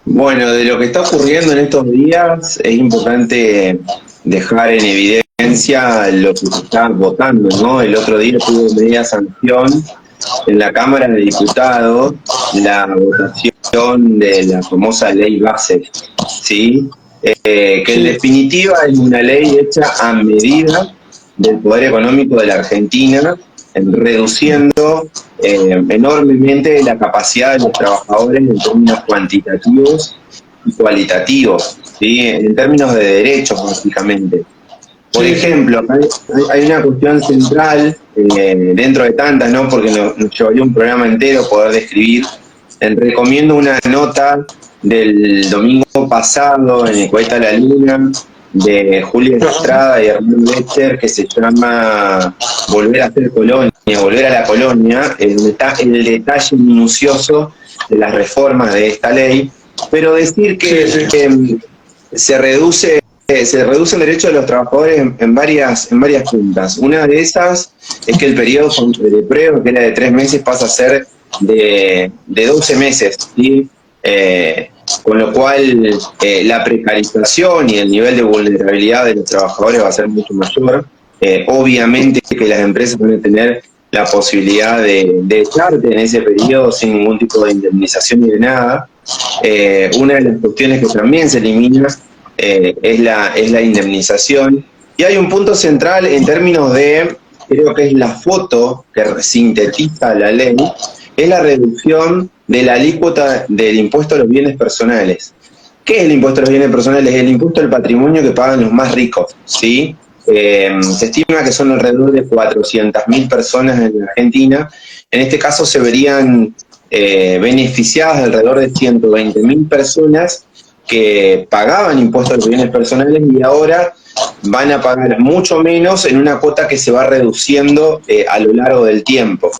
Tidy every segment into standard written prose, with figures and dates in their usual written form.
Bueno, de lo que está ocurriendo en estos días es importante dejar en evidencia lo que se está votando, ¿no? El otro día tuvo media sanción en la Cámara de Diputados la votación de la famosa ley base, ¿sí? Que en Sí, definitiva es una ley hecha a medida del poder económico de la Argentina, reduciendo enormemente la capacidad de los trabajadores en términos cuantitativos y cualitativos, ¿sí? En términos de derechos, básicamente. Por sí, sí. ejemplo, hay una cuestión central, dentro de tantas, ¿no? Porque nos llevaría un programa entero poder describir. Recomiendo una nota del domingo pasado en el Coheta La Luna de Julia Ajá. Estrada y Hernán Lecher, que se llama Volver a ser colonia, volver a la colonia, donde está el detalle minucioso de las reformas de esta ley, pero decir Sí, que sí. se reduce se reduce el derecho de los trabajadores en varias puntas. Una de esas es que el periodo de prueba, que era de 3 meses, pasa a ser de 12 meses, ¿sí? Con lo cual la precarización y el nivel de vulnerabilidad de los trabajadores va a ser mucho mayor. Obviamente que las empresas van a tener la posibilidad de echarte en ese periodo sin ningún tipo de indemnización ni de nada. Una de las cuestiones que también se elimina es la indemnización. Y hay un punto central en términos de, creo que es la foto que sintetiza la ley, es la reducción de la alícuota del impuesto a los bienes personales. ¿Qué es el impuesto a los bienes personales? Es el impuesto al patrimonio que pagan los más ricos, ¿sí? Se estima que son alrededor de 400.000 personas en la Argentina. En este caso se verían beneficiadas alrededor de 120.000 personas que pagaban impuestos a los bienes personales y ahora van a pagar mucho menos en una cuota que se va reduciendo a lo largo del tiempo.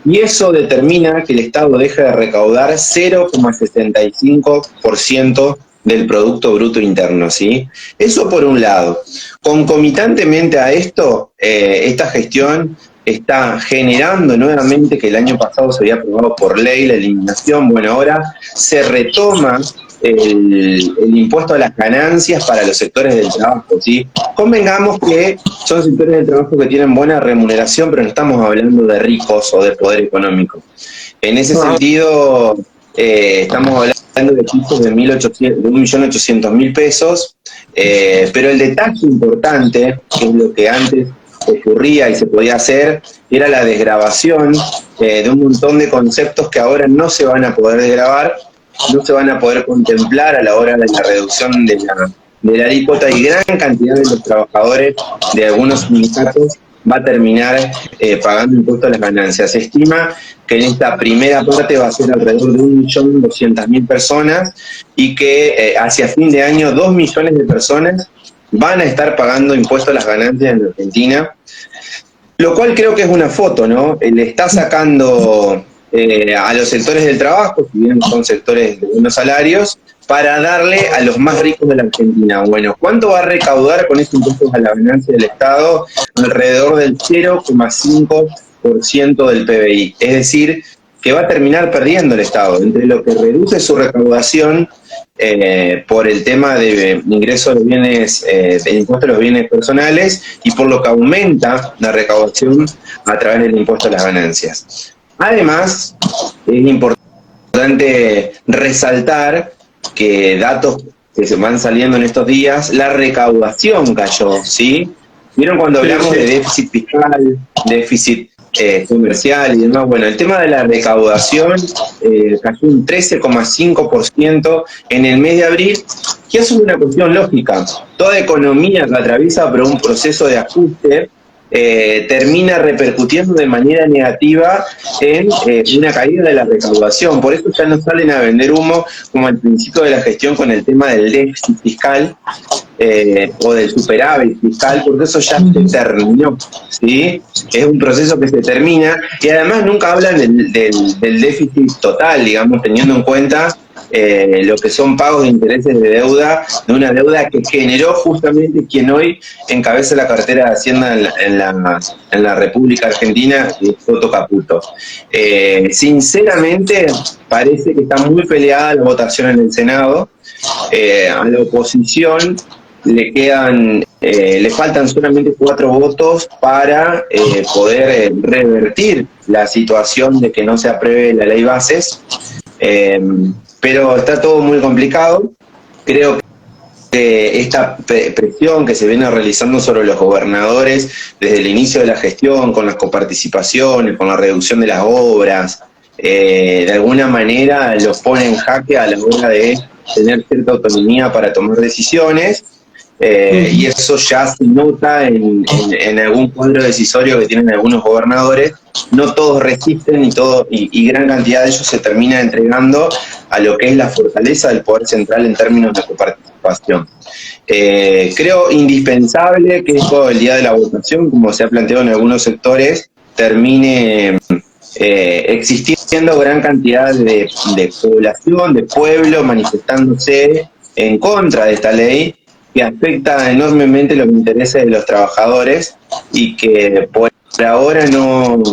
Y eso determina que el Estado deja de recaudar 0,65% del Producto Bruto Interno, ¿sí? Eso por un lado. Concomitantemente a esto, esta gestión está generando nuevamente, que el año pasado se había aprobado por ley la eliminación, bueno, ahora se retoma el impuesto a las ganancias para los sectores del trabajo, ¿sí? Convengamos que son sectores del trabajo que tienen buena remuneración, pero no estamos hablando de ricos o de poder económico. En ese Ajá. sentido, estamos hablando de pisos de 1.800.000 pesos, pero el detalle importante, que es lo que antes ocurría y se podía hacer, era la desgravación de un montón de conceptos que ahora no se van a poder desgravar, no se van a poder contemplar a la hora de la reducción de la alícuota, y gran cantidad de los trabajadores de algunos sindicatos va a terminar pagando impuestos a las ganancias. Se estima que en esta primera parte va a ser alrededor de 1.200.000 personas y que hacia fin de año 2 millones de personas van a estar pagando impuestos a las ganancias en Argentina, lo cual creo que es una foto, ¿no? Le está sacando a los sectores del trabajo, si bien son sectores de buenos salarios, para darle a los más ricos de la Argentina. Bueno, ¿cuánto va a recaudar con estos impuestos a la ganancia del Estado? Alrededor del 0,5% del PBI. Es decir, que va a terminar perdiendo el Estado, entre lo que reduce su recaudación por el tema de ingreso de los bienes, del impuesto a los bienes personales, y por lo que aumenta la recaudación a través del impuesto a las ganancias. Además, es importante resaltar que datos que se van saliendo en estos días, la recaudación cayó, ¿sí? ¿Vieron cuando Sí, hablamos de sí. déficit fiscal, déficit comercial y demás? Bueno, el tema de la recaudación cayó un 13,5% en el mes de abril, que es una cuestión lógica. Toda economía que atraviesa por un proceso de ajuste termina repercutiendo de manera negativa en una caída de la recaudación. Por eso ya no salen a vender humo como al principio de la gestión con el tema del déficit fiscal o del superávit fiscal, porque eso ya se terminó, ¿sí? Es un proceso que se termina, y además nunca hablan del déficit total, digamos, teniendo en cuenta lo que son pagos de intereses de deuda, de una deuda que generó justamente quien hoy encabeza la cartera de Hacienda en la República Argentina, Toto Caputo. Sinceramente, parece que está muy peleada la votación en el Senado. A la oposición le faltan solamente 4 votos para poder revertir la situación de que no se apruebe la ley bases, pero está todo muy complicado. Creo que esta presión que se viene realizando sobre los gobernadores desde el inicio de la gestión, con las coparticipaciones, con la reducción de las obras, de alguna manera los pone en jaque a la hora de tener cierta autonomía para tomar decisiones, y eso ya se nota en algún cuadro decisorio que tienen algunos gobernadores. No todos resisten y gran cantidad de ellos se termina entregando a lo que es la fortaleza del poder central en términos de coparticipación. Creo indispensable que esto, el día de la votación, como se ha planteado en algunos sectores, termine existiendo gran cantidad de población, de pueblo manifestándose en contra de esta ley, que afecta enormemente los intereses de los trabajadores y que por ahora no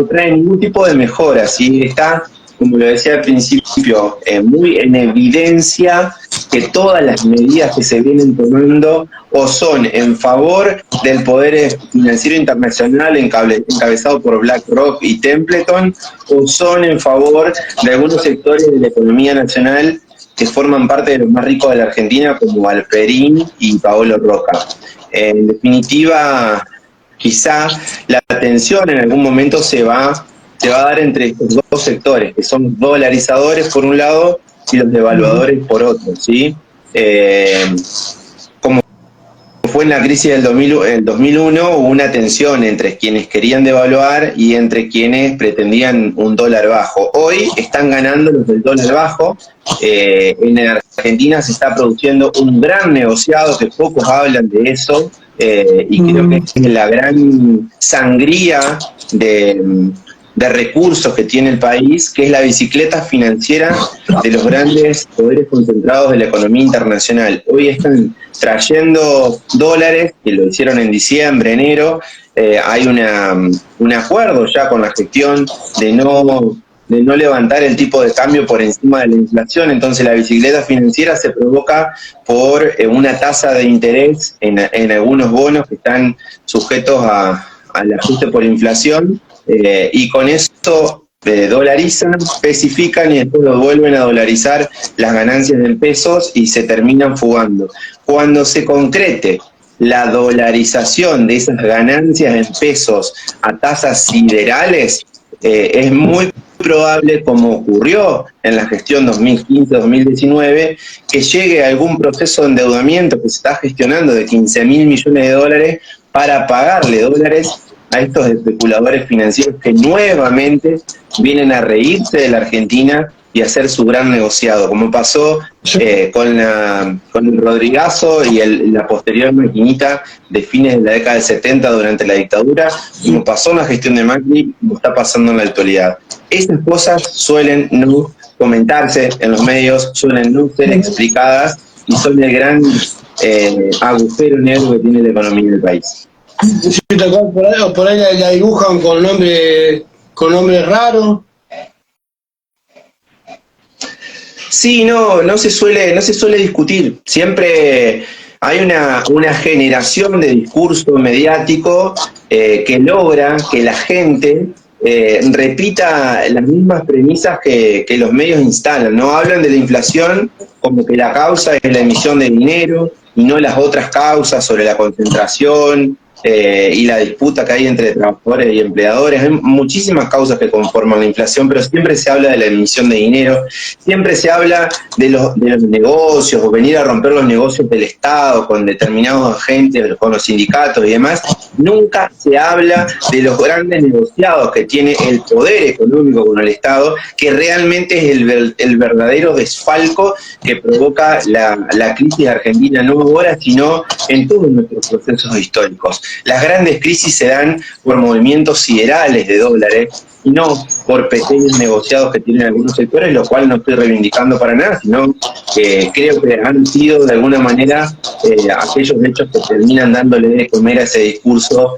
trae ningún tipo de mejora. ¿Sí? Está, como lo decía al principio, muy en evidencia que todas las medidas que se vienen tomando o son en favor del poder financiero internacional encabezado por BlackRock y Templeton, o son en favor de algunos sectores de la economía nacional que forman parte de los más ricos de la Argentina, como Alperín y Paolo Roca. En definitiva, quizá la tensión en algún momento se va a dar entre estos dos sectores, que son los dolarizadores por un lado y los devaluadores por otro, ¿sí? Como fue en la crisis del 2001, hubo una tensión entre quienes querían devaluar y entre quienes pretendían un dólar bajo. Hoy están ganando los del dólar bajo. En Argentina se está produciendo un gran negociado, que pocos hablan de eso, y creo que es la gran sangría de recursos que tiene el país, que es la bicicleta financiera de los grandes poderes concentrados de la economía internacional. Hoy están trayendo dólares, que lo hicieron en diciembre, enero. Hay un acuerdo ya con la gestión de no levantar el tipo de cambio por encima de la inflación. Entonces la bicicleta financiera se provoca por una tasa de interés en algunos bonos que están sujetos al ajuste por inflación, y con esto dolarizan, especifican y después lo vuelven a dolarizar las ganancias en pesos y se terminan fugando. Cuando se concrete la dolarización de esas ganancias en pesos a tasas siderales, es muy probable, como ocurrió en la gestión 2015-2019, que llegue a algún proceso de endeudamiento que se está gestionando de 15.000 millones de dólares para pagarle dólares a estos especuladores financieros que nuevamente vienen a reírse de la Argentina y a hacer su gran negociado, como pasó con el Rodrigazo y la posterior maquinita de fines de la década del 70 durante la dictadura, como pasó en la gestión de Macri, como está pasando en la actualidad. Estas cosas suelen no comentarse en los medios, suelen no ser explicadas y son el gran agujero negro que tiene la economía del país. Sí, por ahí la dibujan con nombres raros. Sí, no se suele discutir. Siempre hay una generación de discurso mediático que logra que la gente repita las mismas premisas que los medios instalan, ¿no? Hablan de la inflación como que la causa es la emisión de dinero y no las otras causas sobre la concentración y la disputa que hay entre trabajadores y empleadores. Hay muchísimas causas que conforman la inflación, pero siempre se habla de la emisión de dinero, siempre se habla de los negocios, o venir a romper los negocios del Estado con determinados agentes, con los sindicatos y demás. Nunca se habla de los grandes negociados que tiene el poder económico con el Estado, que realmente es el verdadero desfalco que provoca la crisis argentina, no ahora, sino en todos nuestros procesos históricos. Las grandes crisis se dan por movimientos siderales de dólares, y no por pequeños negociados que tienen algunos sectores, lo cual no estoy reivindicando para nada, sino que creo que han sido de alguna manera aquellos hechos que terminan dándole de comer a ese discurso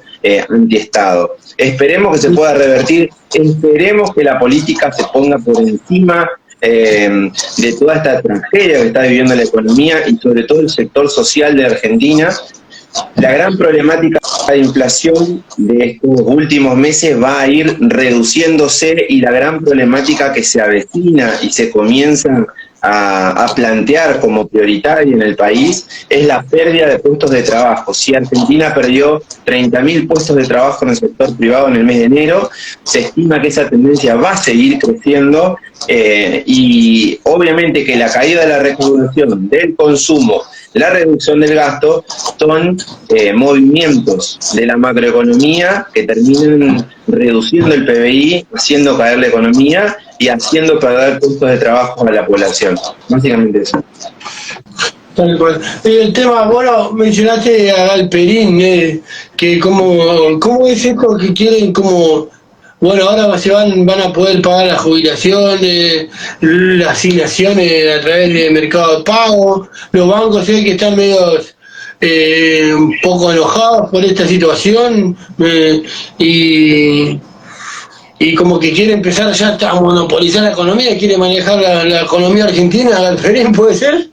antiestado. Esperemos que se pueda revertir, esperemos que la política se ponga por encima de toda esta tragedia que está viviendo la economía y sobre todo el sector social de Argentina. La gran problemática de inflación de estos últimos meses va a ir reduciéndose y la gran problemática que se avecina y se comienza a plantear como prioritaria en el país es la pérdida de puestos de trabajo. Si Argentina perdió 30.000 puestos de trabajo en el sector privado en el mes de enero, se estima que esa tendencia va a seguir creciendo y obviamente que la caída de la recaudación, del consumo, la reducción del gasto son movimientos de la macroeconomía que terminan reduciendo el PBI, haciendo caer la economía y haciendo perder puestos de trabajo a la población. Básicamente eso. El tema, bueno, mencionaste a Galperín, que ¿cómo es esto que quieren como... Bueno, ahora van a poder pagar la jubilación, las asignaciones a través de Mercado Pago, los bancos que están medio un poco enojados por esta situación y como que quiere empezar ya a monopolizar la economía, quiere manejar la economía argentina. ¿Galperín puede ser?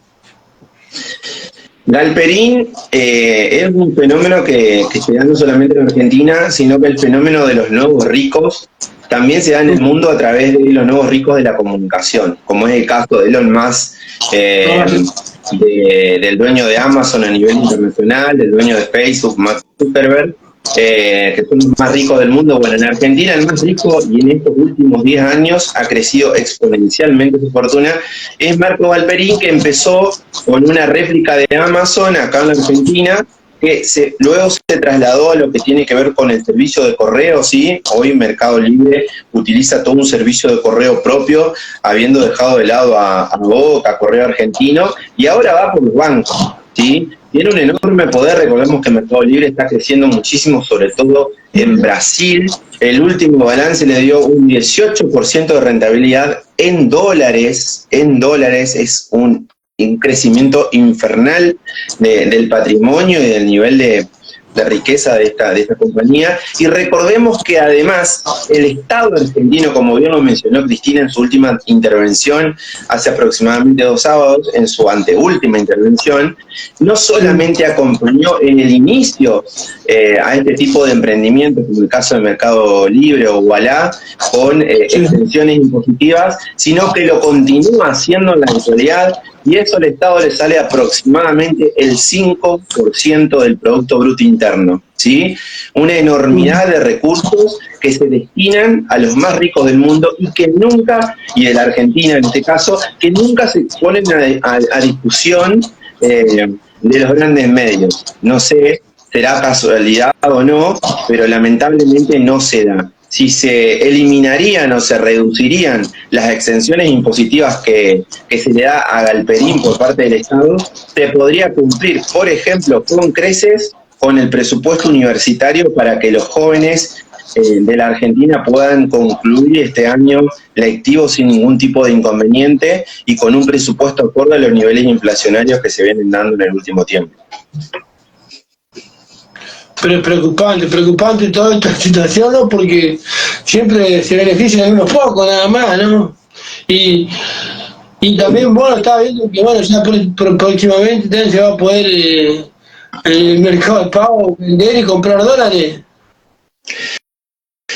Galperín es un fenómeno que se da no solamente en Argentina, sino que el fenómeno de los nuevos ricos también se da en el mundo a través de los nuevos ricos de la comunicación, como es el caso de Elon Musk, del dueño de Amazon a nivel internacional, del dueño de Facebook, Mark Zuckerberg, que son los más ricos del mundo. Bueno, en Argentina el más rico, y en estos últimos 10 años ha crecido exponencialmente su fortuna, es Marco Galperín, que empezó con una réplica de Amazon acá en la Argentina, que luego se trasladó a lo que tiene que ver con el servicio de correo, ¿sí? Hoy Mercado Libre utiliza todo un servicio de correo propio, habiendo dejado de lado a Boca, a Correo Argentino, y ahora va por los bancos, ¿sí? Tiene un enorme poder. Recordemos que Mercado Libre está creciendo muchísimo, sobre todo en Brasil. El último balance le dio un 18% de rentabilidad en dólares. En dólares es un crecimiento infernal del patrimonio y del nivel de riqueza de esta compañía. Y recordemos que además el Estado argentino, como bien lo mencionó Cristina en su última intervención hace aproximadamente 2 sábados, en su anteúltima intervención, no solamente acompañó en el inicio a este tipo de emprendimientos, como el caso de Mercado Libre o Ualá, con exenciones impositivas, sino que lo continúa haciendo en la actualidad, y eso al Estado le sale aproximadamente el 5% del Producto Bruto Interno, ¿sí? Una enormidad de recursos que se destinan a los más ricos del mundo y que nunca, y de la Argentina en este caso, que nunca se ponen a discusión de los grandes medios. No sé, será casualidad o no, pero lamentablemente no se da. Si se eliminarían o se reducirían las exenciones impositivas que se le da a Galperín por parte del Estado, se podría cumplir, por ejemplo, con creces, con el presupuesto universitario para que los jóvenes de la Argentina puedan concluir este año lectivo sin ningún tipo de inconveniente y con un presupuesto acorde a los niveles inflacionarios que se vienen dando en el último tiempo. Pero es preocupante toda esta situación, ¿no? Porque siempre se benefician unos pocos nada más, ¿no? Y también, bueno, estaba viendo que, bueno, ya próximamente también se va a poder el mercado de pago vender y comprar dólares.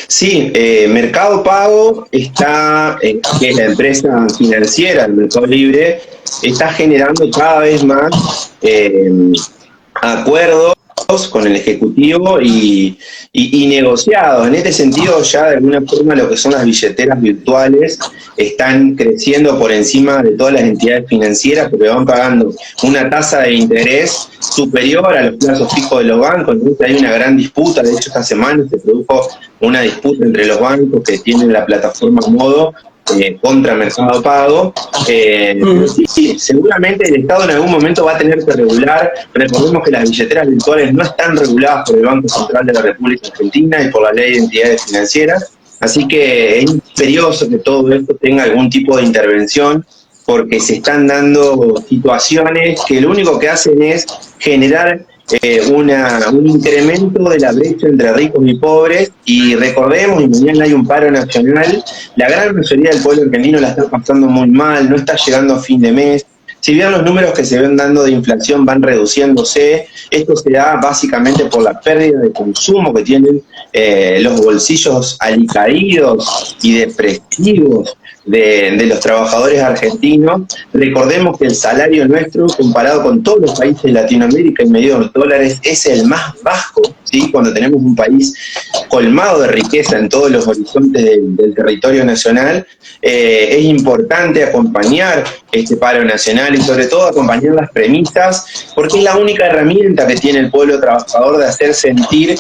Sí, Mercado Pago está, que es la empresa financiera del Mercado Libre, está generando cada vez más acuerdos con el Ejecutivo y negociados. En este sentido, ya de alguna forma lo que son las billeteras virtuales están creciendo por encima de todas las entidades financieras porque van pagando una tasa de interés superior a los plazos fijos de los bancos. Entonces hay una gran disputa. De hecho, esta semana se produjo una disputa entre los bancos que tienen la plataforma Modo contra Mercado Pago. Sí, seguramente el Estado en algún momento va a tener que regular. Recordemos que las billeteras virtuales no están reguladas por el Banco Central de la República Argentina y por la Ley de Entidades Financieras, Así que es imperioso que todo esto tenga algún tipo de intervención, porque se están dando situaciones que lo único que hacen es generar un incremento de la brecha entre ricos y pobres. Y recordemos, y mañana hay un paro nacional, la gran mayoría del pueblo argentino la está pasando muy mal, no está llegando a fin de mes. Si bien los números que se ven dando de inflación van reduciéndose, esto se da básicamente por la pérdida de consumo que tienen los bolsillos alicaídos y depresivos de los trabajadores argentinos. Recordemos que el salario nuestro, comparado con todos los países de Latinoamérica y medio de dólares, es el más bajo, ¿sí? Cuando tenemos un país colmado de riqueza en todos los horizontes del territorio nacional, es importante acompañar este paro nacional y sobre todo acompañar las premisas, porque es la única herramienta que tiene el pueblo trabajador de hacer sentir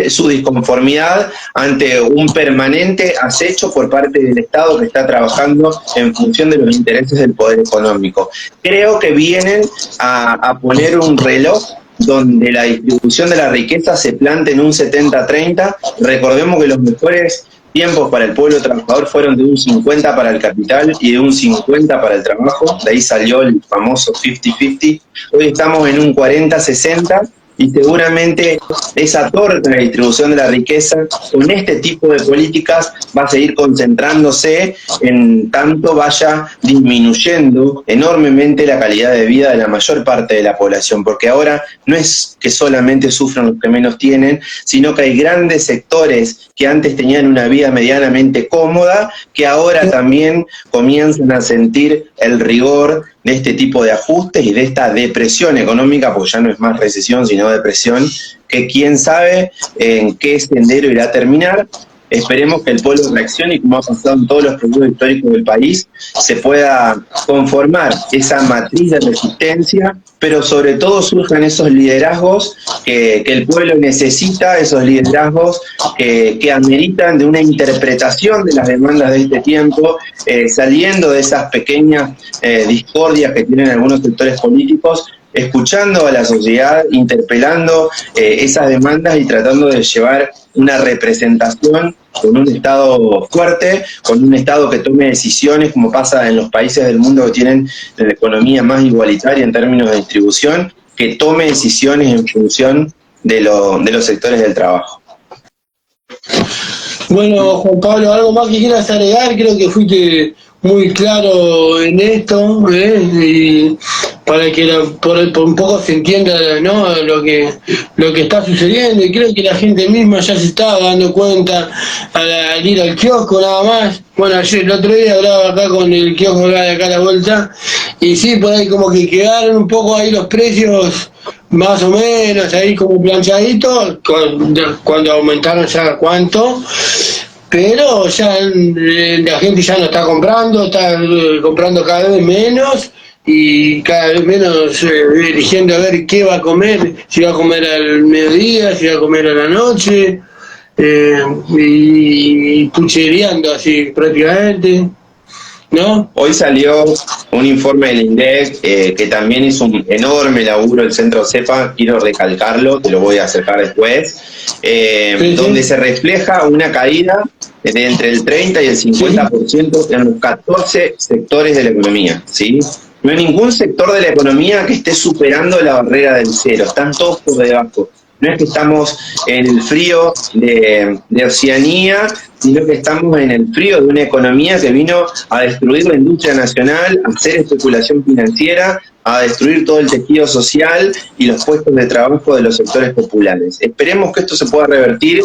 su disconformidad ante un permanente acecho por parte del Estado que está trabajando en función de los intereses del poder económico. Creo que vienen a poner un reloj donde la distribución de la riqueza se plante en un 70-30. Recordemos que los mejores tiempos para el pueblo trabajador fueron de un 50 para el capital y de un 50 para el trabajo. De ahí salió el famoso 50-50. Hoy estamos en un 40-60 y seguramente esa torta de distribución de la riqueza con este tipo de políticas va a seguir concentrándose en tanto vaya disminuyendo enormemente la calidad de vida de la mayor parte de la población, porque ahora no es que solamente sufran los que menos tienen, sino que hay grandes sectores que antes tenían una vida medianamente cómoda, que ahora también comienzan a sentir el rigor de este tipo de ajustes y de esta depresión económica, porque ya no es más recesión, sino depresión, que quién sabe en qué sendero irá a terminar. Esperemos que el pueblo reaccione y, como ha pasado en todos los procesos históricos del país, se pueda conformar esa matriz de resistencia, pero sobre todo surjan esos liderazgos que el pueblo necesita, esos liderazgos que ameritan de una interpretación de las demandas de este tiempo, saliendo de esas pequeñas discordias que tienen algunos sectores políticos, escuchando a la sociedad, interpelando esas demandas y tratando de llevar una representación con un Estado fuerte, con un Estado que tome decisiones, como pasa en los países del mundo que tienen la economía más igualitaria en términos de distribución, que tome decisiones en función de los sectores del trabajo. Bueno, Juan Pablo, ¿algo más que quieras agregar? Creo que fuiste muy claro en esto, y para que por un poco se entienda, ¿no?, lo que está sucediendo, y creo que la gente misma ya se está dando cuenta al ir al kiosco nada más. Bueno, ayer, el otro día hablaba acá con el kiosco de acá a la vuelta, y sí, por ahí como que quedaron un poco ahí los precios más o menos ahí como planchaditos, cuando aumentaron ya cuánto, pero ya la gente ya no está comprando, está comprando cada vez menos y cada vez menos eligiendo a ver qué va a comer, si va a comer al mediodía, si va a comer a la noche, y puchereando así prácticamente, ¿no? Hoy salió un informe del INDEC que también hizo un enorme laburo el Centro CEPA, quiero recalcarlo, te lo voy a acercar después, donde se refleja una caída de entre el 30 y el 50% en los 14 sectores de la economía, ¿sí? No hay ningún sector de la economía que esté superando la barrera del cero, están todos por debajo. No es que estamos en el frío de Oceanía, sino que estamos en el frío de una economía que vino a destruir la industria nacional, a hacer especulación financiera, a destruir todo el tejido social y los puestos de trabajo de los sectores populares. Esperemos que esto se pueda revertir.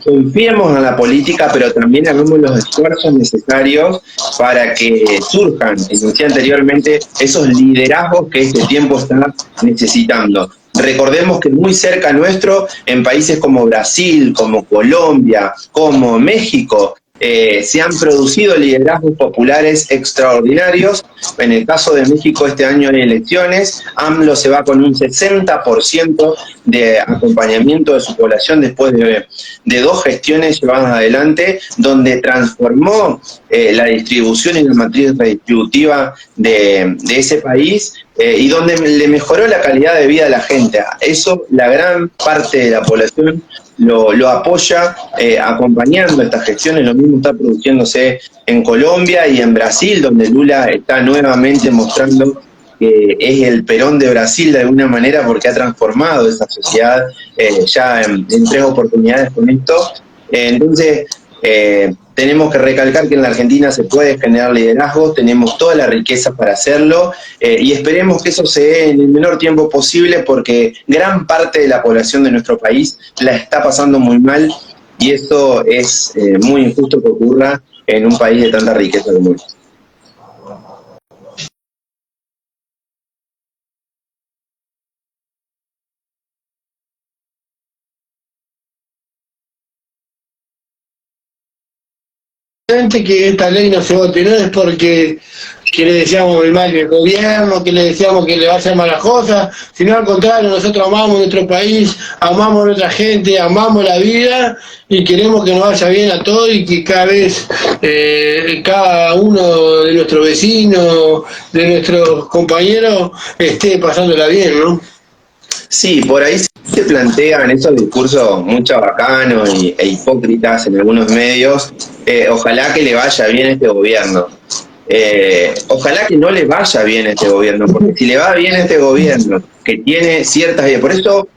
Confiemos en la política, pero también hagamos los esfuerzos necesarios para que surjan, como decía anteriormente, esos liderazgos que este tiempo está necesitando. Recordemos que muy cerca nuestro, en países como Brasil, como Colombia, como México, se han producido liderazgos populares extraordinarios. En el caso de México, este año hay elecciones, AMLO se va con un 60% de acompañamiento de su población después de 2 gestiones llevadas adelante, donde transformó la distribución y la matriz redistributiva de ese país, y donde le mejoró la calidad de vida a la gente. Eso la gran parte de la población lo apoya acompañando estas gestiones. Lo mismo está produciéndose en Colombia y en Brasil, donde Lula está nuevamente mostrando que es el Perón de Brasil de alguna manera, porque ha transformado esa sociedad ya en 3 oportunidades con esto. Entonces, tenemos que recalcar que en la Argentina se puede generar liderazgos, tenemos toda la riqueza para hacerlo, y esperemos que eso se dé en el menor tiempo posible, porque gran parte de la población de nuestro país la está pasando muy mal, y eso es muy injusto que ocurra en un país de tanta riqueza como este. Que esta ley no se vote, no es porque que le deseamos el mal del gobierno, que le deseamos que le vayan malas cosas, sino al contrario, nosotros amamos nuestro país, amamos a nuestra gente, amamos la vida y queremos que nos vaya bien a todos y que cada vez cada uno de nuestros vecinos, de nuestros compañeros, esté pasándola bien, ¿no? Sí, por ahí se plantean esos discursos muy chabacanos e hipócritas en algunos medios. Ojalá que le vaya bien a este gobierno. Ojalá que no le vaya bien a este gobierno, porque si le va bien a este gobierno, que tiene ciertas ideas, por eso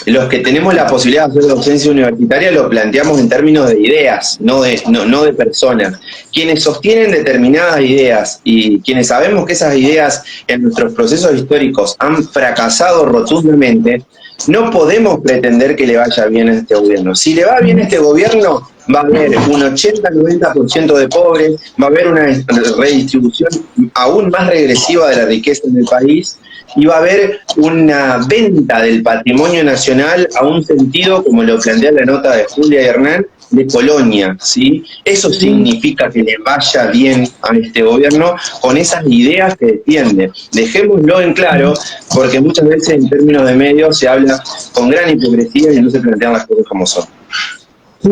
los que tenemos la posibilidad de hacer docencia universitaria lo planteamos en términos de ideas, no de personas. Quienes sostienen determinadas ideas y quienes sabemos que esas ideas en nuestros procesos históricos han fracasado rotundamente, no podemos pretender que le vaya bien a este gobierno. Si le va bien a este gobierno, va a haber un 80-90% de pobres, va a haber una redistribución aún más regresiva de la riqueza en el país, y va a haber una venta del patrimonio nacional a un sentido, como lo plantea la nota de Julia y Hernán, de colonia, ¿sí? Eso significa que le vaya bien a este gobierno con esas ideas que defiende. Dejémoslo en claro, porque muchas veces en términos de medios se habla con gran hipocresía y no se plantean las cosas como son. Sí.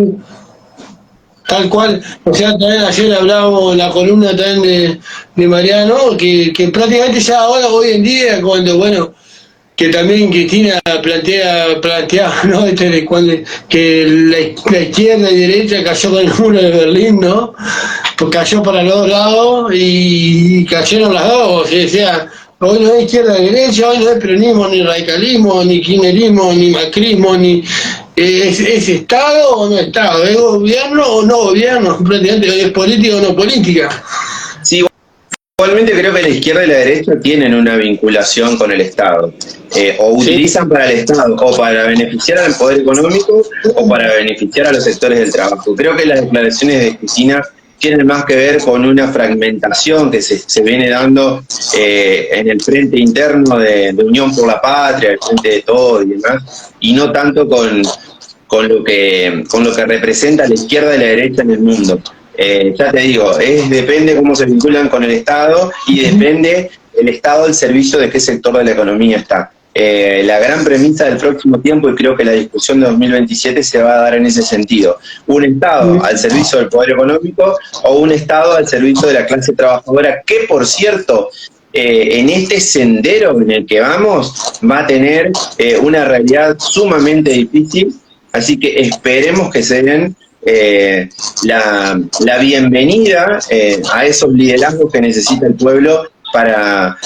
Tal cual, o sea, también ayer hablábamos en la columna también de Mariano, que prácticamente ya ahora, hoy en día, cuando, bueno, que también Cristina planteaba, ¿no? Que la izquierda y derecha cayó con el muro de Berlín, ¿no? Pues cayó para los dos lados y cayeron las dos, o sea, hoy no hay izquierda ni derecha, hoy no hay peronismo, ni radicalismo, ni kirchnerismo, ni macrismo, ni... ¿Es Estado o no Estado? ¿Es gobierno o no gobierno? Prácticamente, ¿es política o no política? Sí, igualmente creo que la izquierda y la derecha tienen una vinculación con el Estado. O utilizan para el Estado, o para beneficiar al poder económico, o para beneficiar a los sectores del trabajo. Creo que las declaraciones de Cristina tienen más que ver con una fragmentación que se viene dando en el frente interno de Unión por la Patria, el frente de todo y demás, y no tanto con lo que representa la izquierda y la derecha en el mundo. Ya te digo, depende cómo se vinculan con el Estado y depende el Estado al servicio de qué sector de la economía está. La gran premisa del próximo tiempo, y creo que la discusión de 2027 se va a dar en ese sentido: un Estado al servicio del poder económico o un Estado al servicio de la clase trabajadora, que por cierto, en este sendero en el que vamos, va a tener una realidad sumamente difícil, así que esperemos que se den la bienvenida a esos liderazgos que necesita el pueblo para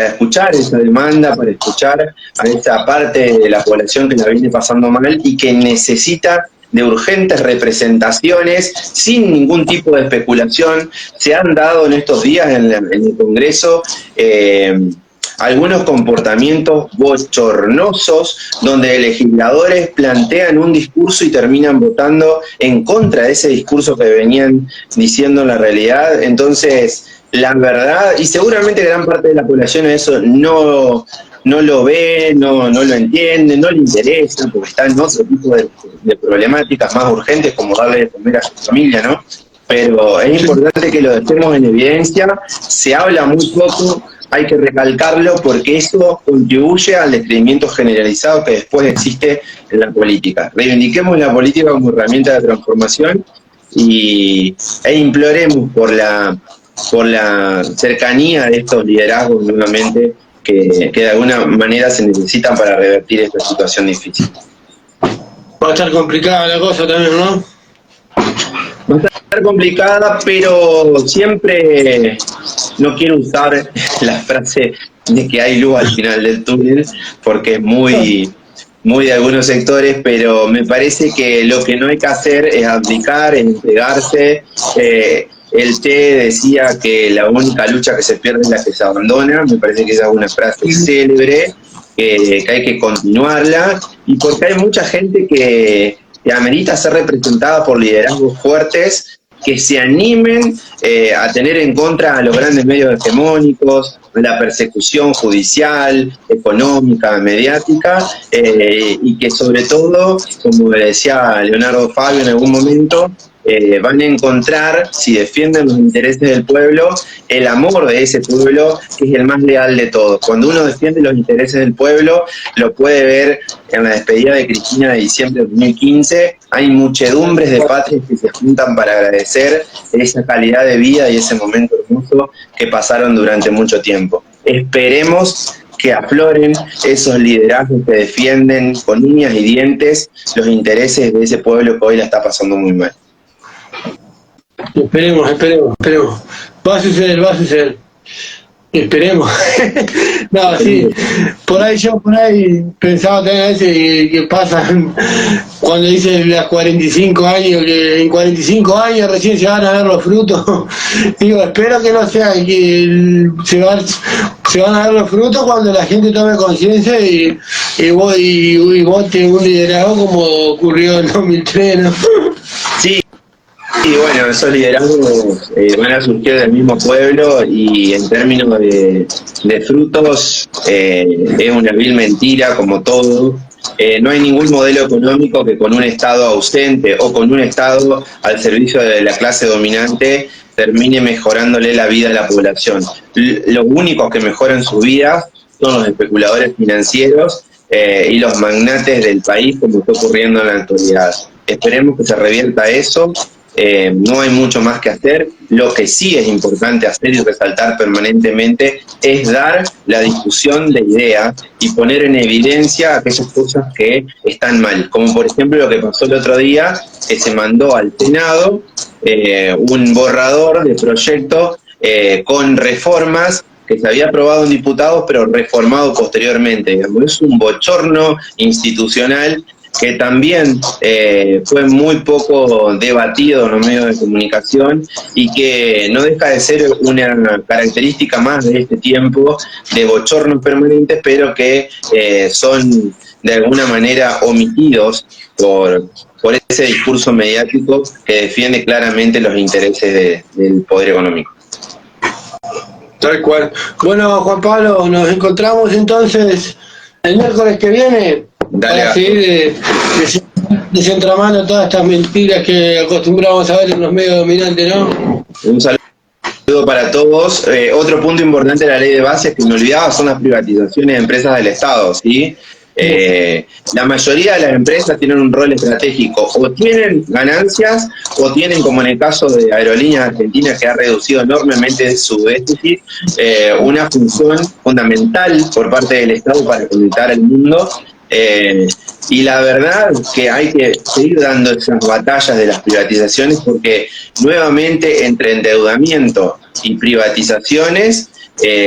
escuchar esa demanda, para escuchar a esa parte de la población que la viene pasando mal y que necesita de urgentes representaciones sin ningún tipo de especulación. Se han dado en estos días en el Congreso algunos comportamientos bochornosos donde legisladores plantean un discurso y terminan votando en contra de ese discurso que venían diciendo en la realidad. Entonces, la verdad, y seguramente gran parte de la población eso no lo ve, no lo entiende, no le interesa, porque está en otro tipo de problemáticas más urgentes, como darle de comer a su familia, ¿no? Pero es importante que lo dejemos en evidencia. Se habla muy poco, hay que recalcarlo, porque eso contribuye al descreimiento generalizado que después existe en la política. Reivindiquemos la política como herramienta de transformación e imploremos por la cercanía de estos liderazgos nuevamente que de alguna manera se necesitan para revertir esta situación difícil. Va a estar complicada la cosa también, ¿no? Va a estar complicada, pero siempre no quiero usar la frase de que hay luz al final del túnel, porque es muy de algunos sectores, pero me parece que lo que no hay que hacer es abdicar, es entregarse. El Che decía que la única lucha que se pierde es la que se abandona, me parece que es una frase célebre, que hay que continuarla, y porque hay mucha gente que amerita ser representada por liderazgos fuertes que se animen a tener en contra a los grandes medios hegemónicos, la persecución judicial, económica, mediática, y que sobre todo, como le decía Leonardo Fabio en algún momento, van a encontrar, si defienden los intereses del pueblo, el amor de ese pueblo, que es el más leal de todos. Cuando uno defiende los intereses del pueblo, lo puede ver en la despedida de Cristina de diciembre de 2015, hay muchedumbres de patrias que se juntan para agradecer esa calidad de vida y ese momento hermoso que pasaron durante mucho tiempo. Esperemos que afloren esos liderazgos que defienden con uñas y dientes los intereses de ese pueblo que hoy la está pasando muy mal. Esperemos. Va a suceder. Esperemos. No, sí. Por ahí pensaba también a veces que pasan cuando dicen las 45 años, que en 45 años recién se van a ver los frutos. Digo, espero que no sea que se van a ver los frutos cuando la gente tome conciencia y vote un liderazgo como ocurrió en 2003, ¿no? Sí. Y bueno, esos liderazgos van a surgir del mismo pueblo y en términos de frutos es una vil mentira como todo. No hay ningún modelo económico que con un Estado ausente o con un Estado al servicio de la clase dominante termine mejorándole la vida a la población. Los únicos que mejoran su vida son los especuladores financieros y los magnates del país, como está ocurriendo en la actualidad. Esperemos que se revierta eso. No hay mucho más que hacer. Lo que sí es importante hacer y resaltar permanentemente es dar la discusión de ideas y poner en evidencia aquellas cosas que están mal, como por ejemplo lo que pasó el otro día, que se mandó al Senado un borrador de proyecto con reformas que se había aprobado en diputados pero reformado posteriormente. Digamos, es un bochorno institucional que también fue muy poco debatido en los medios de comunicación y que no deja de ser una característica más de este tiempo de bochornos permanentes, pero que son de alguna manera omitidos por ese discurso mediático que defiende claramente los intereses del poder económico. Tal cual. Bueno, Juan Pablo, nos encontramos entonces el miércoles que viene. Dale, para seguir desentramando todas estas mentiras que acostumbramos a ver en los medios dominantes, ¿no? Un saludo para todos. Otro punto importante de la ley de bases que me olvidaba son las privatizaciones de empresas del Estado, ¿sí? La mayoría de las empresas tienen un rol estratégico, o tienen ganancias o tienen, como en el caso de Aerolíneas Argentinas, que ha reducido enormemente su déficit, una función fundamental por parte del Estado para conectar al mundo. Y la verdad que hay que seguir dando esas batallas de las privatizaciones, porque nuevamente entre endeudamiento y privatizaciones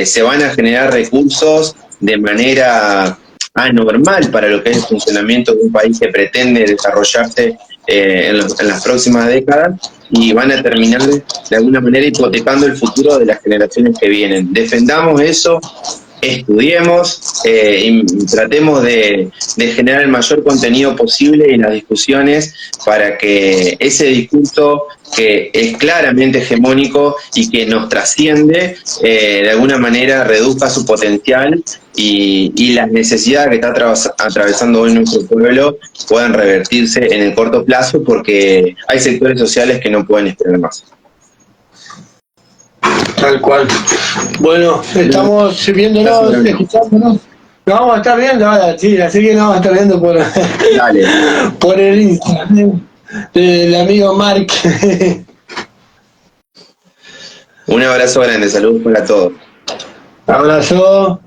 se van a generar recursos de manera anormal para lo que es el funcionamiento de un país que pretende desarrollarse en las próximas décadas, y van a terminar de alguna manera hipotecando el futuro de las generaciones que vienen. Defendamos eso, estudiemos y tratemos de generar el mayor contenido posible en las discusiones para que ese discurso que es claramente hegemónico y que nos trasciende, de alguna manera reduzca su potencial y las necesidades que está atravesando hoy nuestro pueblo puedan revertirse en el corto plazo, porque hay sectores sociales que no pueden esperar más. Tal cual. Bueno, estamos viéndonos, escuchándonos. Nos vamos a estar viendo ahora, sí, así que nos vamos a estar viendo por el Instagram del amigo Mark. Un abrazo grande, saludos para todos. Abrazo.